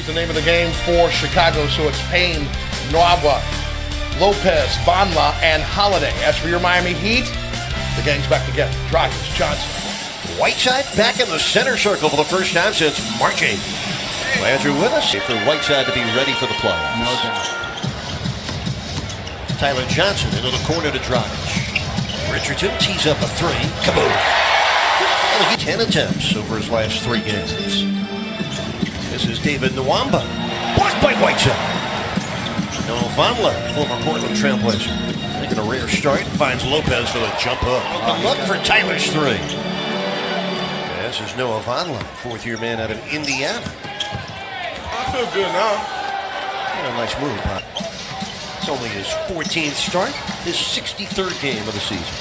He's the name of the game for Chicago, so it's Payne, Nwaba, Lopez, Vonleh, and Holiday. As for your Miami Heat, the gang's back together. Dragic, Johnson. Whiteside back in the center circle for the first time since March 8th. Glad you're with us for Whiteside to be ready for the playoffs. No doubt. Tyler Johnson into the corner to Dragic. Richardson tees up a three. Kaboom! Well, he 10 attempts over his last 3 games. This is David Nwaba. Blocked by Whiteside. Noah Vonleh, former Portland Trailblazer, making a rare start, finds Lopez for the jump hook. Good luck for Tyler's three. This is Noah Vonleh, fourth-year man out of Indiana. I feel good now. Yeah, nice move, huh? It's only his 14th start, his 63rd game of the season.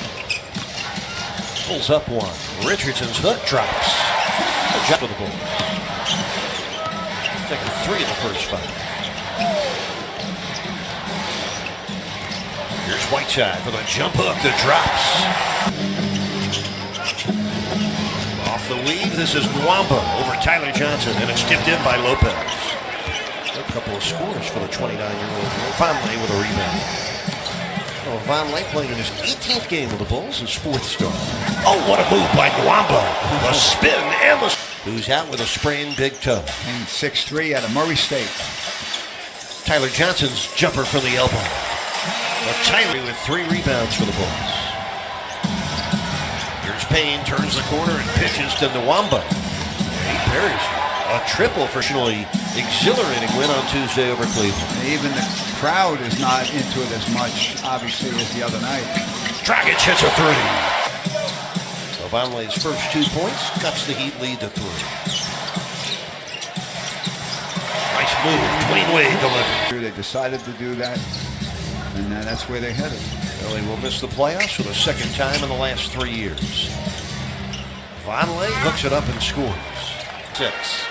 Pulls up one. Richardson's hook drops. A jump for the Bulls. Taking 3 of the first 5. Here's Whiteside for the jump hook that drops. Off the weave, this is Nwaba over Tyler Johnson, and it's tipped in by Lopez. A couple of scores for the 29-year-old. Vonleh with a rebound. Oh, Vonleh playing in his 18th game with the Bulls, his 4th start. Oh, what a move by Nwaba. The spin and the... Who's out with a sprained big toe. And 6'3" out of Murray State. Tyler Johnson's jumper from the elbow. Tyler with 3 rebounds for the Bulls. Here's Payne, turns the corner and pitches to Nwaba. He buries a triple for an exhilarating win on Tuesday over Cleveland. Even the crowd is not into it as much, obviously, as the other night. Dragic hits a 3. So Vonleh's first 2 points cuts the Heat lead to 3. Nice move. Dwayne Wade delivered. They decided to do that. And that's where they headed. Well, they will miss the playoffs for the second time in the last 3 years. Vonleh hooks it up and scores. 6.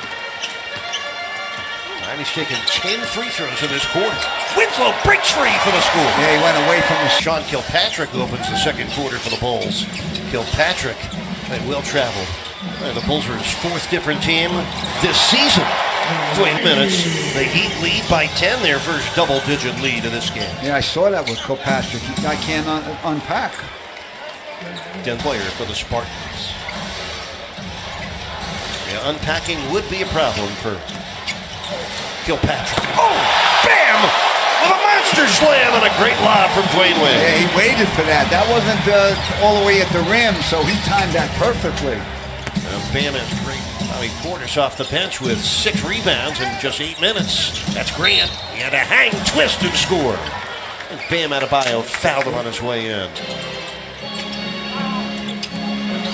And he's taken 10 free throws in this quarter. Winslow breaks free for the score. Yeah, he went away from his... Sean Kilpatrick opens the second quarter for the Bulls. Kilpatrick played well traveled. The Bulls are his 4th different team this season. 20 minutes. The Heat lead by 10, their first double-digit lead of this game. Yeah, I saw that with Kilpatrick. I can't unpack. 10th player for the Spartans. Yeah, unpacking would be a problem for Kilpatrick. Oh, bam! With a monster slam and a great lob from Dwayne Wade. Yeah, he waited for that. That wasn't all the way at the rim, so he timed that perfectly. Bam has great. Bobby Portis off the bench with 6 rebounds in just 8 minutes. That's Grant. He had a hang, twist, and score. And Bam Adebayo fouled him on his way in.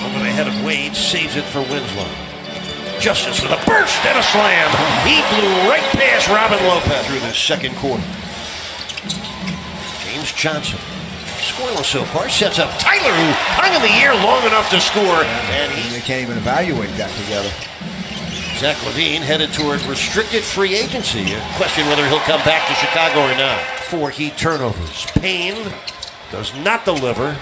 Over the head of Wade, saves it for Winslow. Justice with a burst and a slam. He blew right past Robin Lopez through the second quarter. James Johnson, scoreless so far, sets up Tyler, who hung in the air long enough to score. And they can't even evaluate that together. Zach LaVine headed toward restricted free agency. Question whether he'll come back to Chicago or not. 4 Heat turnovers. Payne does not deliver.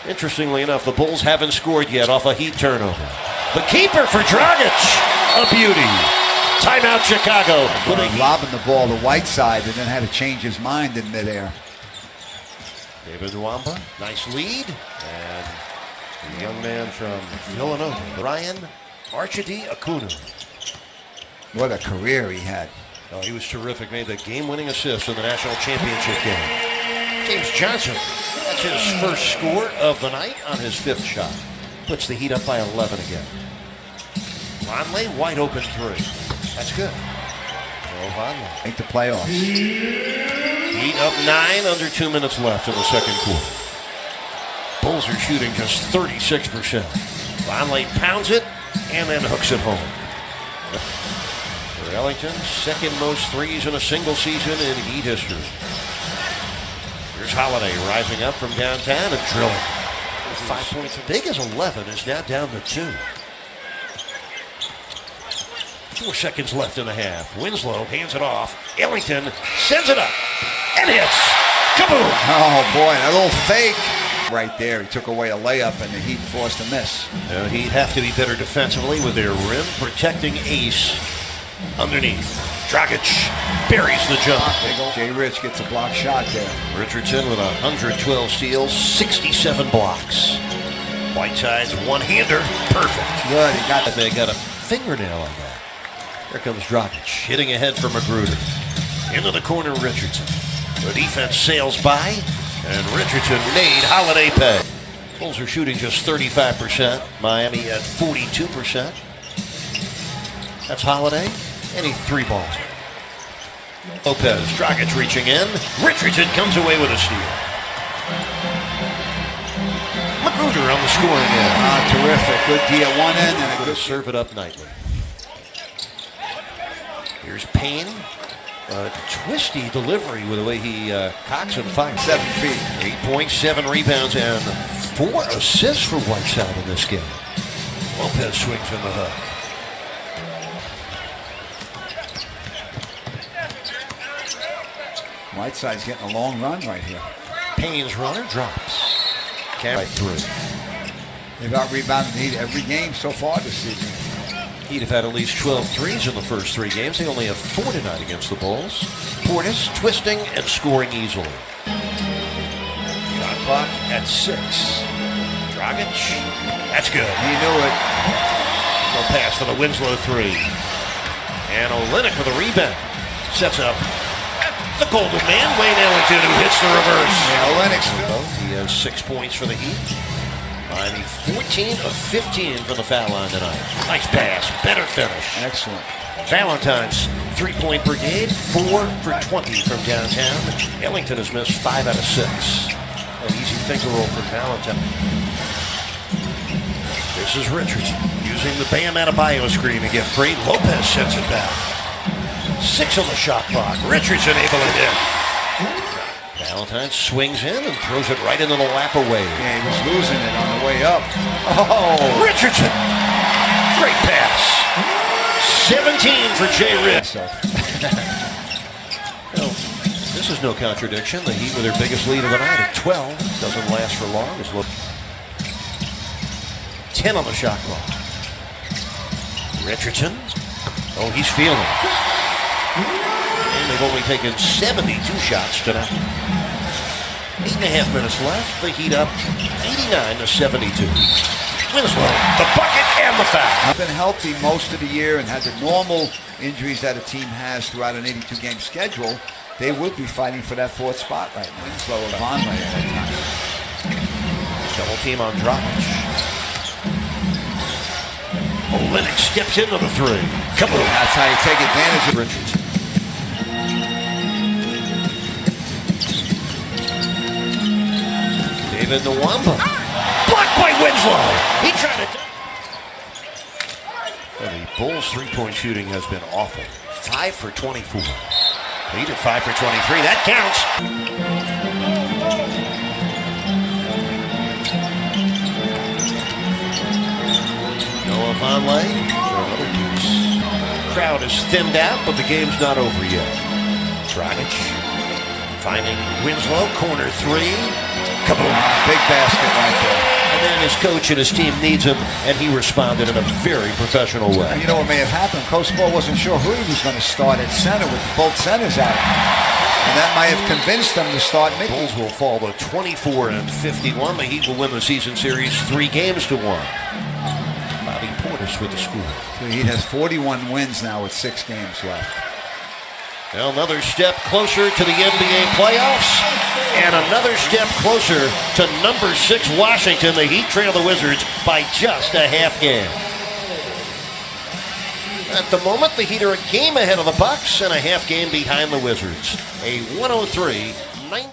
Interestingly enough, the Bulls haven't scored yet off a Heat turnover. The keeper for Dragic, a beauty. Timeout Chicago. Lobbing the ball to Whiteside and then had to change his mind in midair. David Nwaba, nice lead. And the young man from Villanova, Ryan Archidi-Akunu. What a career he had. Oh, he was terrific. Made the game-winning assist in the national championship game. James Johnson, that's his first score of the night on his 5th shot. Puts the Heat up by 11 again. Vonleh, wide open 3. That's good. Oh, Vonleh. Make the playoffs. Heat up 9, under 2 minutes left in the second quarter. Bulls are shooting just 36%. Vonleh pounds it and then hooks it home. For Ellington, second most threes in a single season in Heat history. Here's Holiday rising up from downtown and drilling. 5 points. Big as 11 is now down to 2. 4 seconds left in the half. Winslow hands it off. Ellington sends it up and hits. Kaboom! Oh boy, that little fake. Right there, he took away a layup and the Heat forced a miss. He'd have to be better defensively with their rim protecting ace underneath. Dragic buries the jump. Jay Rich gets a block shot there. Richardson with 112 steals, 67 blocks. Whiteside's one-hander, perfect. Good, he got They got a fingernail on that. Here comes Dragic, hitting ahead for Magruder. Into the corner, Richardson. The defense sails by, and Richardson made Holiday pay. Bulls are shooting just 35%. Miami at 42%. That's Holiday, and he 3 balls. Lopez, Dragic reaching in. Richardson comes away with a steal. Magruder on the scoring end. terrific. Good D at one end and a Going good to serve it up nightly. Here's Payne. Twisty delivery with the way he cocks and fires. 7 feet. 8.7 rebounds and 4 assists for Whiteside in this game. Lopez swings in the hook. Whiteside's getting a long run right here. Payne's runner drops. Right through. They've out rebounded the Heat every game so far this season. He'd have had at least 12 threes in the first 3 games. They only have 4 tonight against the Bulls. Portis twisting and scoring easily. Shot clock at 6. Dragic. That's good. He knew it. No pass for the Winslow 3. And Olynyk with a rebound. Sets up the golden man, Wayne Ellington, who hits the reverse. Yeah, Olynyk still. He has 6 points for the Heat. Miami 14 of 15 from the foul line tonight. Nice pass, better finish. Excellent. Valentine's 3-point brigade, 4 for 20 from downtown. Ellington has missed 5 out of 6. An easy finger roll for Valentine. This is Richardson using the Bam Adebayo screen to get free. Lopez sets it back. 6 on the shot clock. Richardson able to hit. Valentine swings in and throws it right into the lap of Wade. Yeah, he was losing it on the way up. Oh, Richardson. Great pass. 17 for Jay Rich. Well, this is no contradiction. The Heat with their biggest lead of the night at 12. Doesn't last for long. 10 on the shot clock. Richardson. Oh, he's feeling it. And they've only taken 72 shots tonight. 8.5 minutes left. The Heat up 89 to 72. Winslow, the bucket and the foul. been healthy most of the year and had the normal injuries that a team has throughout an 82-game schedule. They would be fighting for that 4th spot right now. Winslow or Vonleh at that time. Double team on Dragic. Olynyk steps into the 3. Come on. That's how you take advantage of Richardson. David Nwamba. Blocked by Winslow. He tried to... Well, the Bulls' 3-point shooting has been awful. 5 for 24. Heat at 5 for 23. That counts. Noah Vonleh. Crowd is thinned out, but the game's not over yet. Dragic finding Winslow, corner 3. Kaboom. Big basket right there. And then his coach and his team needs him, and he responded in a very professional way. And you know what may have happened? Coach Ball wasn't sure who he was going to start at center with both centers out. And that might have convinced them to start Mickey. Bulls will fall to 24 and 51. The Heat will win the season series 3 games to 1. Bobby Portis with the score. The Heat has 41 wins now with 6 games left. Well, another step closer to the NBA playoffs, and another step closer to number 6 Washington. The Heat trail the Wizards by just a half game. At the moment, the Heat are a game ahead of the Bucks and a half game behind the Wizards. A 103-90.